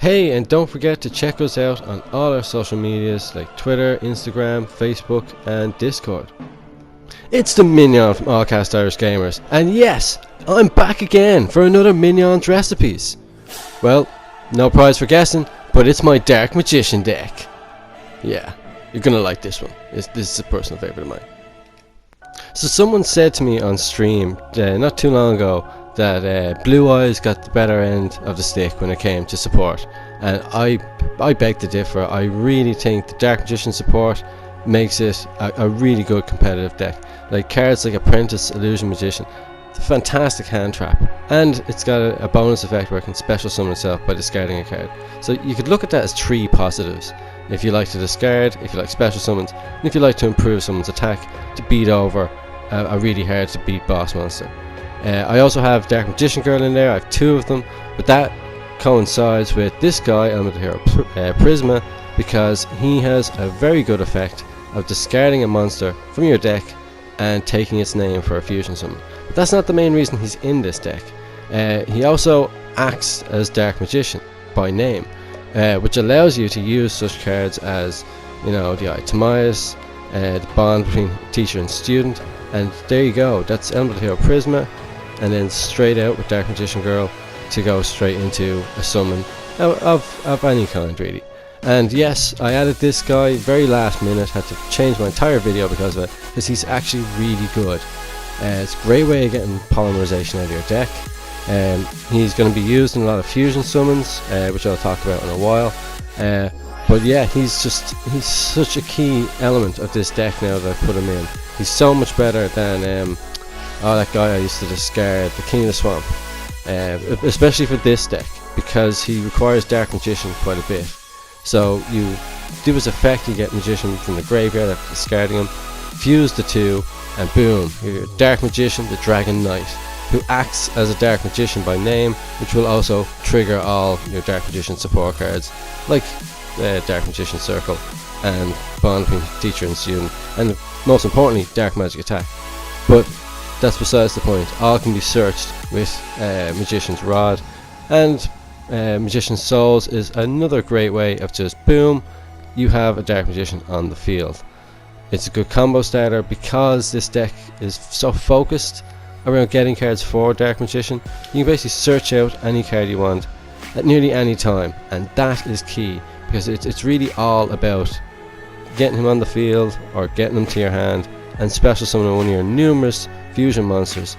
Hey, and don't forget to check us out on all our social medias like Twitter, Instagram, Facebook, and Discord. It's the Minyon from AllCastIrishGamers, and yes, I'm back again for another Minyon's recipes. Well, no prize for guessing, but it's my Dark Magician deck. Yeah, you're gonna like this one. This is a personal favourite of mine. So someone said to me on stream not too long ago that Blue Eyes got the better end of the stick when it came to support, and I beg to differ. I really think the Dark Magician support makes it a really good competitive deck. Like cards like Apprentice, Illusion Magician, it's a fantastic hand trap, and it's got a bonus effect where it can special summon itself by discarding a card. So you could look at that as three positives. If you like to discard, if you like special summons, and if you like to improve someone's attack to beat over a really hard to beat boss monster. I also have Dark Magician Girl in there. I have two of them, but that coincides with this guy, Element Hero Prisma, because he has a very good effect of discarding a monster from your deck and taking its name for a fusion summon. But that's not the main reason he's in this deck. He also acts as Dark Magician by name, which allows you to use such cards as, you know, the Itemias, the bond between teacher and student, and there you go. That's Element Hero Prisma, and then straight out with Dark Magician Girl to go straight into a summon of any kind, really. And yes, I added this guy very last minute, had to change my entire video because of it, because he's actually really good. It's a great way of getting polymerization out of your deck. He's going to be used in a lot of fusion summons, which I'll talk about in a while. But yeah, he's such a key element of this deck now that I put him in. He's so much better than that guy I used to discard, the King of the Swamp, especially for this deck, because he requires Dark Magician quite a bit. So you do his effect, you get Magician from the graveyard after discarding him, fuse the two, and boom, you're Dark Magician, the Dragon Knight, who acts as a Dark Magician by name, which will also trigger all your Dark Magician support cards, like Dark Magician Circle and Bond between Teacher and Student, and most importantly, Dark Magic Attack. But that's besides the point. All can be searched with Magician's Rod, and Magician's Souls is another great way of just boom, you have a Dark Magician on the field. It's a good combo starter because this deck is so focused around getting cards for Dark Magician. You can basically search out any card you want at nearly any time, and that is key because it's really all about getting him on the field or getting him to your hand and special summoning one of your numerous fusion monsters,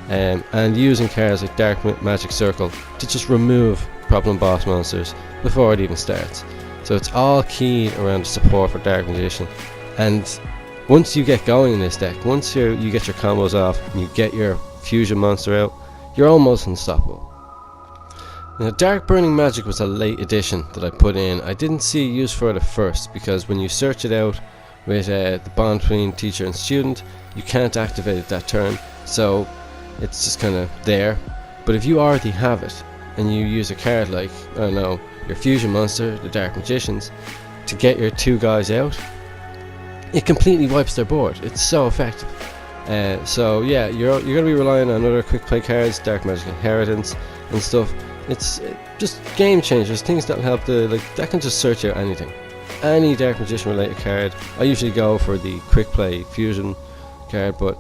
and using cards like Dark Magic Circle to just remove problem boss monsters before it even starts. So it's all key around the support for Dark Magician, and once you get going in this deck, once you get your combos off and you get your fusion monster out, you're almost unstoppable. Now, Dark Burning Magic was a late addition that I put in. I didn't see a use for it at first because when you search it out with the bond between teacher and student, you can't activate it that turn, so it's just kind of there. But if you already have it and you use a card like, I don't know, your fusion monster, the Dark Magicians, to get your two guys out, it completely wipes their board. It's so effective. So yeah, you're going to be relying on other quick play cards, Dark Magic Inheritance and stuff. It's just game changers, things that help that can just search out anything. Any Dark Magician related card. I usually go for the quick play fusion card, but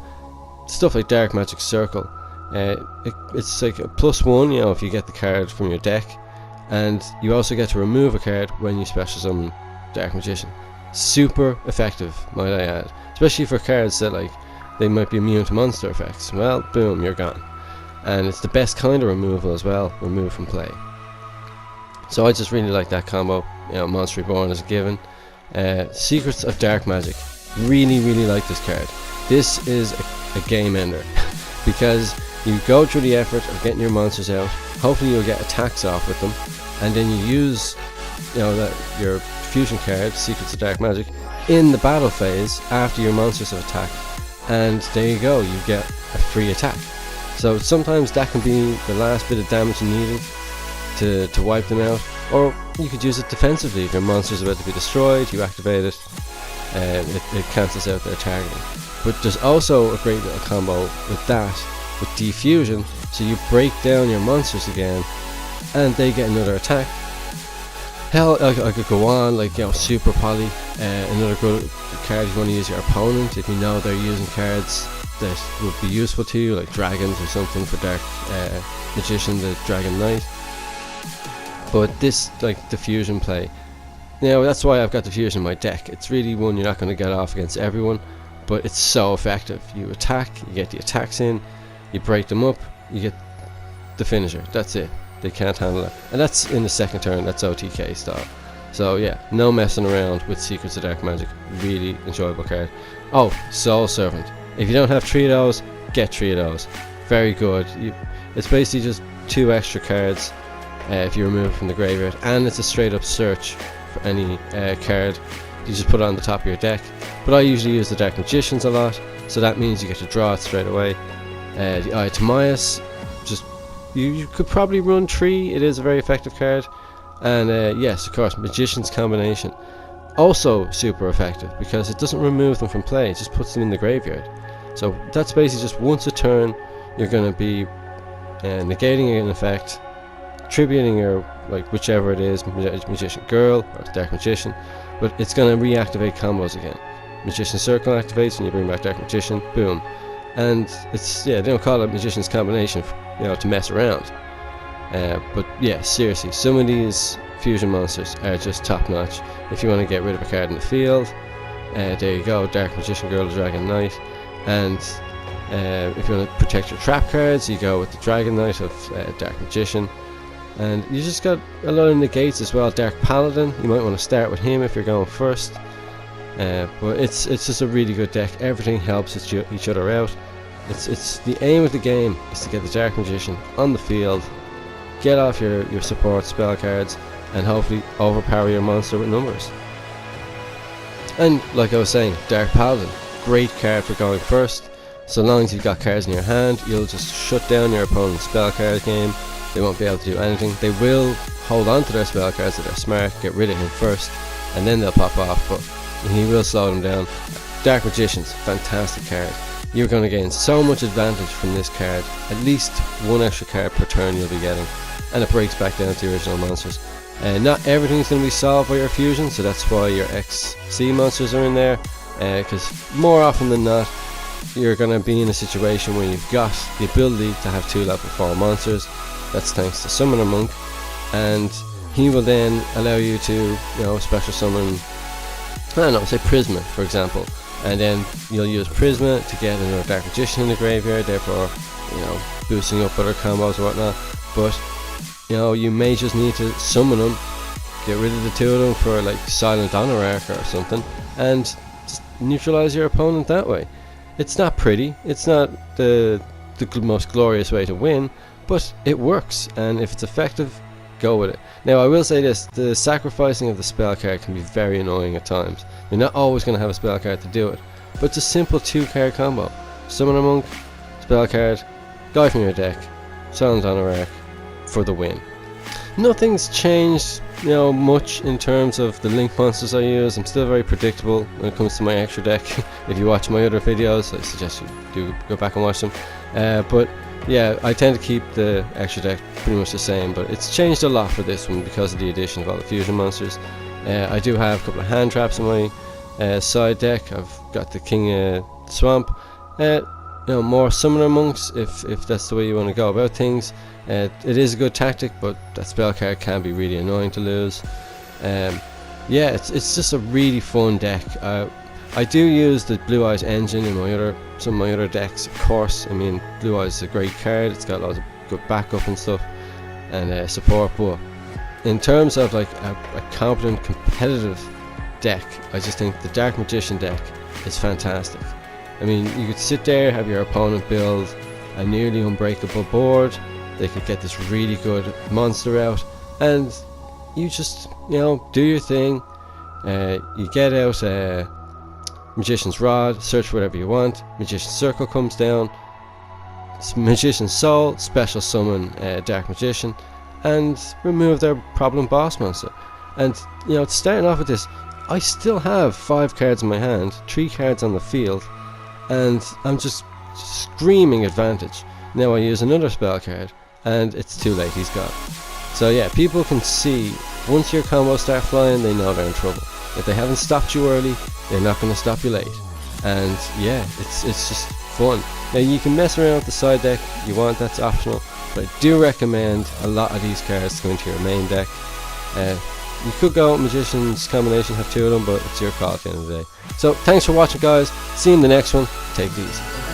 stuff like Dark Magic Circle, it's like a +1, you know, if you get the card from your deck, and you also get to remove a card when you special summon Dark Magician. Super effective, might I add, especially for cards that like they might be immune to monster effects. Well, boom, you're gone. And it's the best kind of removal as well, remove from play. So I just really like that combo. You know, Monster Reborn is a given. Secrets of Dark Magic, really like this card. This is a game ender because you go through the effort of getting your monsters out, hopefully you'll get attacks off with them, and then you use, you know, your fusion card, Secrets of Dark Magic, in the battle phase after your monsters have attacked, and there you go, you get a free attack. So sometimes that can be the last bit of damage you needed to wipe them out, or you could use it defensively. If your monster's about to be destroyed, you activate it, and it cancels out their targeting. But there's also a great little combo with that, with Defusion, so you break down your monsters again, and they get another attack, Hell, I could go on, like, you know, Super Poly, another good card if you want to use your opponent, if you know they're using cards that would be useful to you, like dragons or something for Dark Magician, the Dragon Knight. But this, like, the fusion play, now that's why I've got the fusion in my deck. It's really one you're not going to get off against everyone, but it's so effective. You attack, you get the attacks in, you break them up, you get the finisher. That's it. They can't handle it, and that's in the second turn. That's OTK style. So yeah, no messing around with Secrets of Dark Magic. Really enjoyable card. Oh, Soul Servant. If you don't have 3 of those, get 3 of those. Very good. It's basically just 2 extra cards if you remove it from the graveyard, and it's a straight up search for any card. You just put it on the top of your deck. But I usually use the Dark Magicians a lot, so that means you get to draw it straight away. The Eye of Timaeus, just you could probably run 3. It is a very effective card. And yes, of course, Magician's Combination, also super effective because it doesn't remove them from play, it just puts them in the graveyard. So that's basically just once a turn you're going to be negating an effect, tributing your, like, whichever it is, Magician Girl or Dark Magician, but it's going to reactivate combos again. Magician Circle activates and you bring back Dark Magician, boom. And it's, yeah, they don't call it Magician's Combination, you know, to mess around. But yeah, seriously, some of these fusion monsters are just top notch. If you want to get rid of a card in the field, there you go, Dark Magician Girl, Dragon Knight. And if you want to protect your trap cards, you go with the Dragon Knight of Dark Magician. And you just got a lot of negates as well. Dark Paladin, you might want to start with him if you're going first. But it's just a really good deck. Everything helps each other out. It's the aim of the game is to get the Dark Magician on the field, get off your support spell cards, and hopefully overpower your monster with numbers. And like I was saying, Dark Paladin, great card for going first. So long as you've got cards in your hand, you'll just shut down your opponent's spell card game. They won't be able to do anything. They will hold on to their spell cards if they're smart, get rid of him first, and then they'll pop off, but he will slow them down. Dark Magicians, fantastic card. You're going to gain so much advantage from this card. At least 1 extra card per turn you'll be getting, and it breaks back down to the original monsters. Not everything's going to be solved by your fusion, so that's why your XC monsters are in there, because more often than not you're going to be in a situation where you've got the ability to have 2 level 4 monsters. That's thanks to Summoner Monk, and he will then allow you to, you know, special summon, I don't know, say Prisma for example, and then you'll use Prisma to get another Dark Magician in the graveyard, therefore, you know, boosting up other combos and whatnot. But you know, you may just need to summon them, get rid of the 2 of them for like Silent Honor or something, and just neutralize your opponent that way. It's not pretty, it's not the most glorious way to win, but it works, and if it's effective, go with it. Now I will say this, the sacrificing of the spell card can be very annoying at times. You're not always going to have a spell card to do it, but it's a simple 2 card combo. Summoner Monk, spell card, guy from your deck, Silent Honor for the win. Nothing's changed, you know, much in terms of the link monsters I use. I'm still very predictable when it comes to my extra deck. If you watch my other videos, I suggest you do go back and watch them. But yeah, I tend to keep the extra deck pretty much the same, but it's changed a lot for this one because of the addition of all the fusion monsters. I do have a couple of hand traps in my side deck. I've got the King of Swamp. You know, more Summoner Monks if that's the way you want to go about things. It is a good tactic, but that spell card can be really annoying to lose. Yeah, it's just a really fun deck. I do use the Blue Eyes engine in some of my other decks, of course. I mean, Blue Eyes is a great card. It's got lots of good backup and stuff, and support. But in terms of like a competent competitive deck, I just think the Dark Magician deck is fantastic. I mean, you could sit there, have your opponent build a nearly unbreakable board. They could get this really good monster out, and you just, you know, do your thing. You get out Magician's Rod, search whatever you want. Magician's Circle comes down. Magician's Soul, special summon Dark Magician, and remove their problem boss monster. And you know, starting off with this, I still have 5 cards in my hand, 3 cards on the field, and I'm just screaming advantage. Now I use another spell card, and it's too late, he's gone. So yeah, people can see Once your combos start flying, they know they're in trouble. If they haven't stopped you early, they're not going to stop you late. And yeah, it's just fun. Now you can mess around with the side deck if you want, that's optional, but I do recommend a lot of these cards to go into your main deck. You could go with Magician's combination, have two of them, but it's your call at the end of the day. So thanks for watching, guys. See you in the next one. Take it easy.